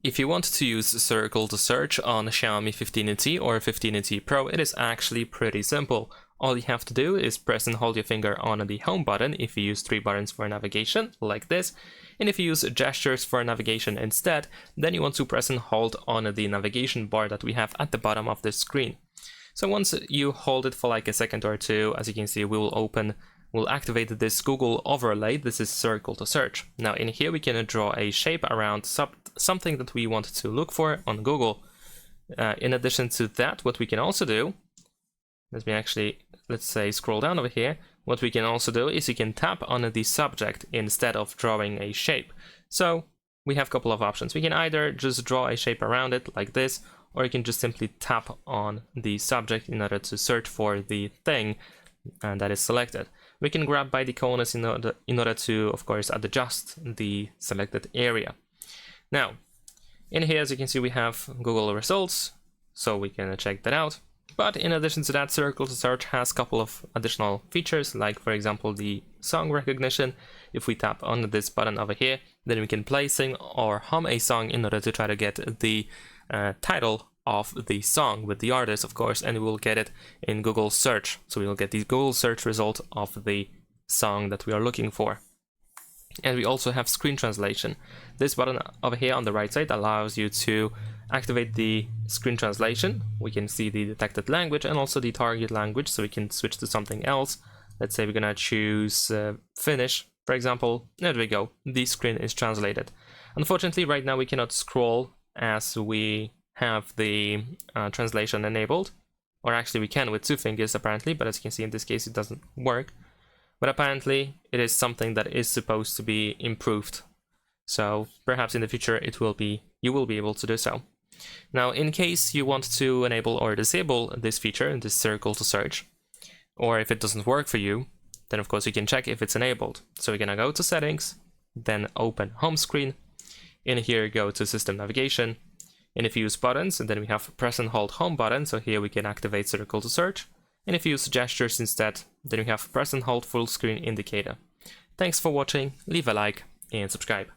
If you want to use circle to search on Xiaomi 15T or 15T Pro, it is actually pretty simple. All you have to do is press and hold your finger on the home button if you use 3 buttons for navigation, like this. And if you use gestures for navigation instead, then you want to press and hold on the navigation bar that we have at the bottom of the screen. So once you hold it for like a second or two, as you can see, we'll activate this Google overlay. This is circle to search. Now in here we can draw a shape around something that we want to look for on Google. In addition to that, what we can also do, let's say scroll down over here. What we can also do is you can tap on the subject instead of drawing a shape. So we have a couple of options. We can either just draw a shape around it like this, or you can just simply tap on the subject in order to search for the thing that is selected. We can grab by the corners in order to, of course, adjust the selected area. Now, in here, as you can see, we have Google results, so we can check that out. But in addition to that, circle to search has a couple of additional features, like for example the song recognition. If we tap on this button over here, then we can play, sing, or hum a song in order to try to get the title of the song with the artist, of course, and we will get it in Google search. So we will get the Google search result of the song that we are looking for. And we also have screen translation. This button over here on the right side allows you to activate the screen translation. We can see the detected language and also the target language, so we can switch to something else. Let's say we're gonna choose Finnish, for example. There we go, the screen is translated. Unfortunately, right now we cannot scroll as we have the translation enabled, or actually we can with 2 fingers apparently, but as you can see in this case it doesn't work. But apparently it is something that is supposed to be improved, so perhaps in the future you will be able to do so. Now in case you want to enable or disable this feature, this circle to search, or if it doesn't work for you, then of course you can check if it's enabled. So we're gonna go to settings, then open home screen. In here go to system navigation, and if you use buttons, and then we have press and hold home button, so here we can activate circle to search. And if you use gestures instead, then we have press and hold full screen indicator. Thanks for watching, leave a like and subscribe.